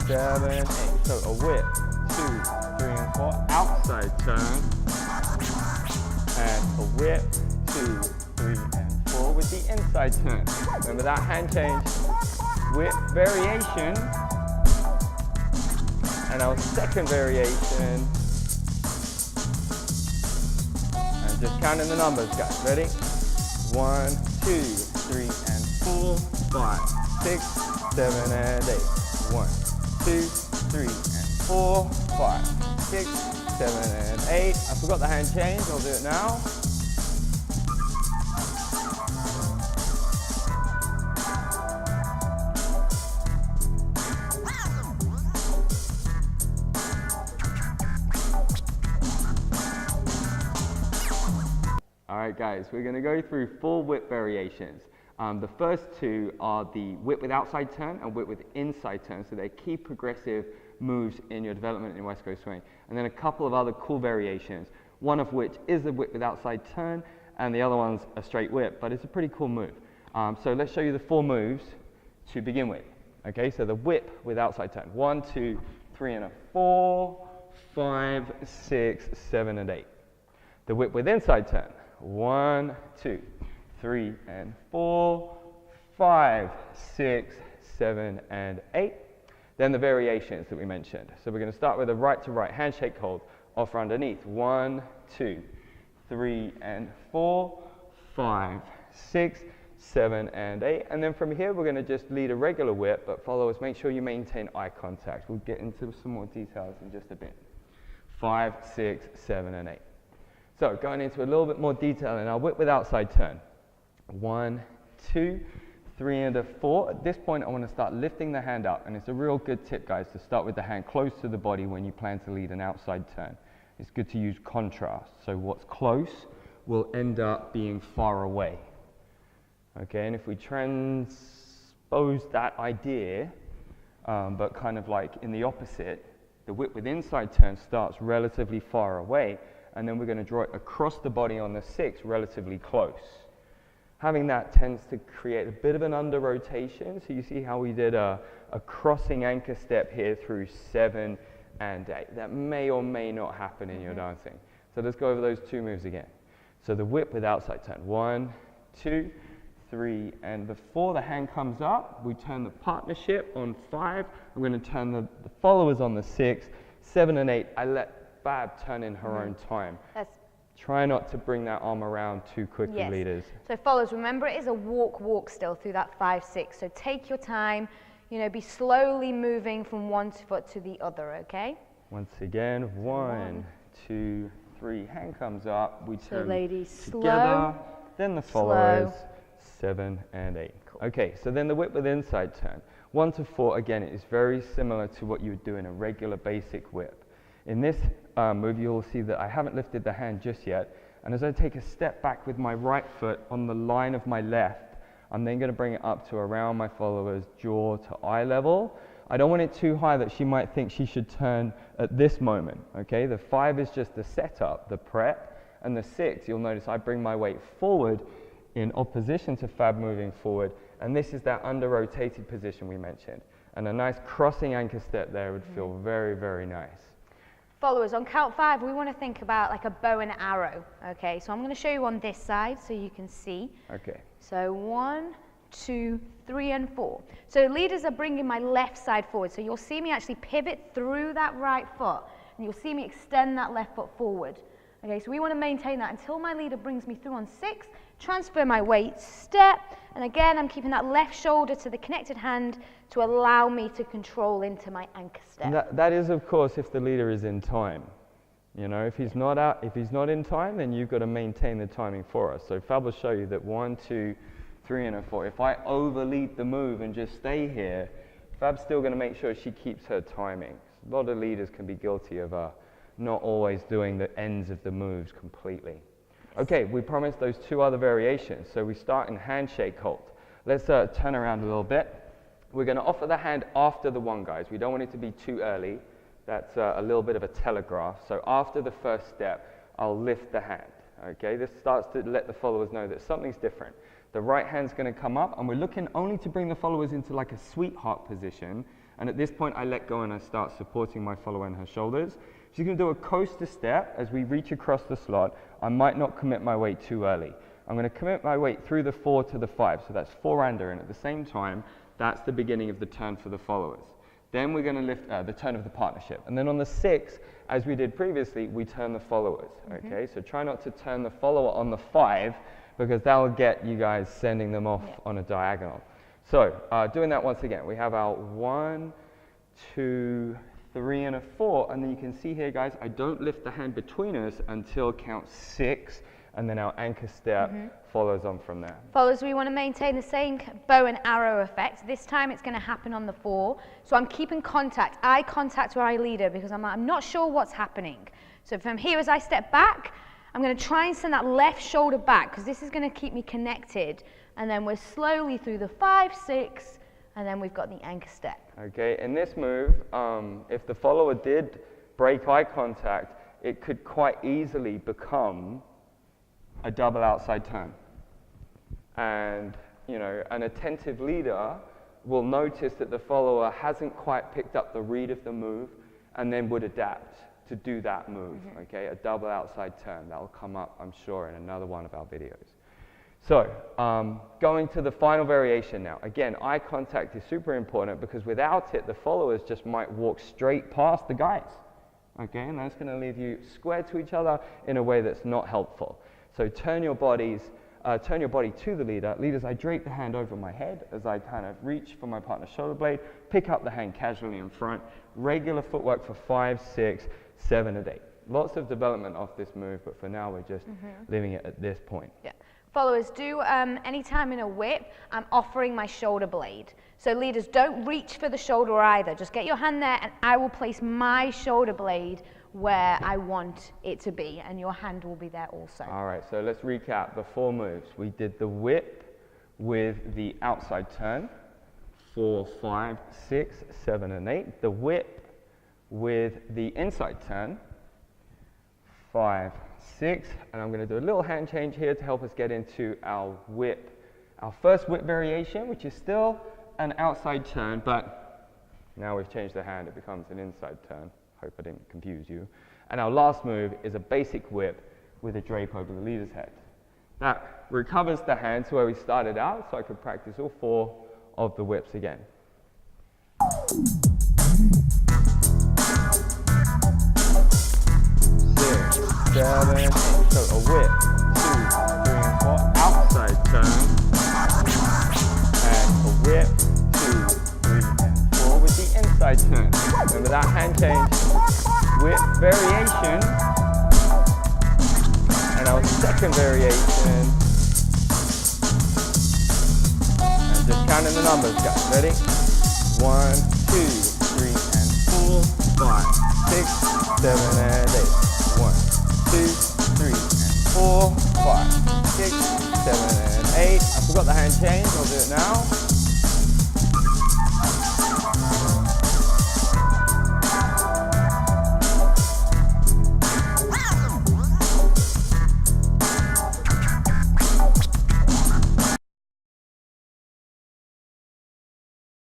7, 8. So a whip, 2, 3, and 4, outside turn, and a whip, 2, 3, and 4 with the inside turn. Remember that hand change, whip variation, and our second variation, and just counting the numbers, guys. Ready? 1, 2, 3, and 4, 5, 6, 7, and 8. 1, 2, 3, and 4, 5, 6, 7, and 8. I forgot the hand change, I'll do it now. Alright guys, we're going to go through 4 whip variations. The first 2 are the whip with outside turn and whip with inside turn, so they're key progressive moves in your development in West Coast swing. And then a couple of other cool variations, one of which is the whip with outside turn and the other one's a straight whip, but it's a pretty cool move. So let's show you the 4 moves to begin with. Okay, so the whip with outside turn, 1, 2, 3, and a 4, 5, 6, 7, and 8. The whip with inside turn, 1, 2, 3, and 4, 5, 6, 7, and 8. Then the variations that we mentioned. So we're going to start with a right to right handshake hold, off or underneath. 1, 2, 3, and 4, 5, 6, 7, and 8. And then from here, we're going to just lead a regular whip, but followers, make sure you maintain eye contact. We'll get into some more details in just a bit. 5, 6, 7, and 8. So going into a little bit more detail in our whip with outside turn. 1, 2, 3, and a 4. At this point, I want to start lifting the hand up, and it's a real good tip, guys, to start with the hand close to the body when you plan to lead an outside turn. It's good to use contrast, so what's close will end up being far away. Okay, and if we transpose that idea, but kind of like in the opposite, the whip with inside turn starts relatively far away, and then we're going to draw it across the body on the 6 relatively close. Having that tends to create a bit of an under rotation, so you see how we did a crossing anchor step here through 7 and 8. That may or may not happen in your dancing. So let's go over those 2 moves again. So the whip with outside turn, 1, 2, 3, and before the hand comes up, we turn the partnership on 5. I'm going to turn the followers on the 6, 7, and 8. I let Fab turn in her own time. Try not to bring that arm around too quickly, leaders. So followers, remember it is a walk still through that 5, 6. So take your time, you know, be slowly moving from one foot to the other, okay? Once again, 1, 2, 3. Hand comes up. We turn ladies, together. slow, Then the followers, 7 and 8. Cool. Okay, so then the whip with inside turn. 1 to 4, again, it is very similar to what you would do in a regular basic whip. In this move, you'll see that I haven't lifted the hand just yet. And as I take a step back with my right foot on the line of my left, I'm then going to bring it up to around my follower's jaw to eye level. I don't want it too high that she might think she should turn at this moment. Okay, the 5 is just the setup, the prep, and the 6, you'll notice I bring my weight forward in opposition to Fab moving forward. And this is that under rotated position we mentioned. And a nice crossing anchor step there would feel very, very nice. Followers, on count 5, we want to think about like a bow and arrow, okay? So I'm going to show you on this side so you can see. Okay. So 1, 2, 3, and 4. So leaders are bringing my left side forward. So you'll see me actually pivot through that right foot, and you'll see me extend that left foot forward. Okay, so we want to maintain that until my leader brings me through on 6, transfer my weight, step, and again, I'm keeping that left shoulder to the connected hand to allow me to control into my anchor step. That is, of course, if the leader is in time. You know, if he's not in time, then you've got to maintain the timing for us. So Fab will show you that 1, 2, 3, and a 4. If I overlead the move and just stay here, Fab's still going to make sure she keeps her timing. A lot of leaders can be guilty of not always doing the ends of the moves completely. Okay, we promised those 2 other variations. So we start in handshake hold. Let's turn around a little bit. We're going to offer the hand after the 1, guys. We don't want it to be too early. That's a little bit of a telegraph. So after the first step, I'll lift the hand. Okay, this starts to let the followers know that something's different. The right hand's going to come up, and we're looking only to bring the followers into like a sweetheart position And at this point, I let go and I start supporting my follower in her shoulders. She's going to do a coaster step as we reach across the slot. I might not commit my weight too early. I'm going to commit my weight through the 4 to the 5, so that's 4 under, and at the same time, that's the beginning of the turn for the followers. Then we're going to lift the turn of the partnership. And then on the 6, as we did previously, we turn the followers, okay? So try not to turn the follower on the 5, because that will get you guys sending them off on a diagonal. So doing that once again, we have our 1, 2, 3, and a 4, and then you can see here, guys, I don't lift the hand between us until count 6, and then our anchor step follows on from there. Followers, we want to maintain the same bow and arrow effect. This time it's going to happen on the 4. So I'm keeping contact, eye contact where I lead her, because I'm not sure what's happening. So from here, as I step back, I'm going to try and send that left shoulder back, because this is going to keep me connected. And then we're slowly through the 5, 6, and then we've got the anchor step. Okay, in this move, if the follower did break eye contact, it could quite easily become a double outside turn. And, you know, an attentive leader will notice that the follower hasn't quite picked up the read of the move and then would adapt to do that move, okay? A double outside turn. That will come up, I'm sure, in another one of our videos. So, going to the final variation now. Again, eye contact is super important because without it, the followers just might walk straight past the guys, okay? And that's going to leave you square to each other in a way that's not helpful. So turn your body to the leader. Leaders, I drape the hand over my head as I kind of reach for my partner's shoulder blade, pick up the hand casually in front, regular footwork for 5, 6, 7, and 8. Lots of development off this move, but for now we're just leaving it at this point. Yeah. Followers, do anytime in a whip, I'm offering my shoulder blade. So leaders, don't reach for the shoulder either. Just get your hand there and I will place my shoulder blade where I want it to be, and your hand will be there also. All right, so let's recap the 4 moves. We did the whip with the outside turn, 4, 5, 6, 7, and 8. The whip with the inside turn, 5, 6, and I'm going to do a little hand change here to help us get into our whip. Our first whip variation, which is still an outside turn, but now we've changed the hand, it becomes an inside turn. Hope I didn't confuse you. And our last move is a basic whip with a drape over the leader's head. That recovers the hand to where we started out, so I could practice all 4 of the whips again. 6, 7, 8. So a whip, 2, 3, and 4, outside turn, and a whip, 2, 3, and 4 with the inside turn. Remember that hand change, whip variation, and our second variation, and just counting the numbers, guys. Ready? 1, 2, 3, and 4, 5, 6, 7, and 8. 1, 2, 3, and 4, 5, 6, 7, and 8. I forgot the hand change.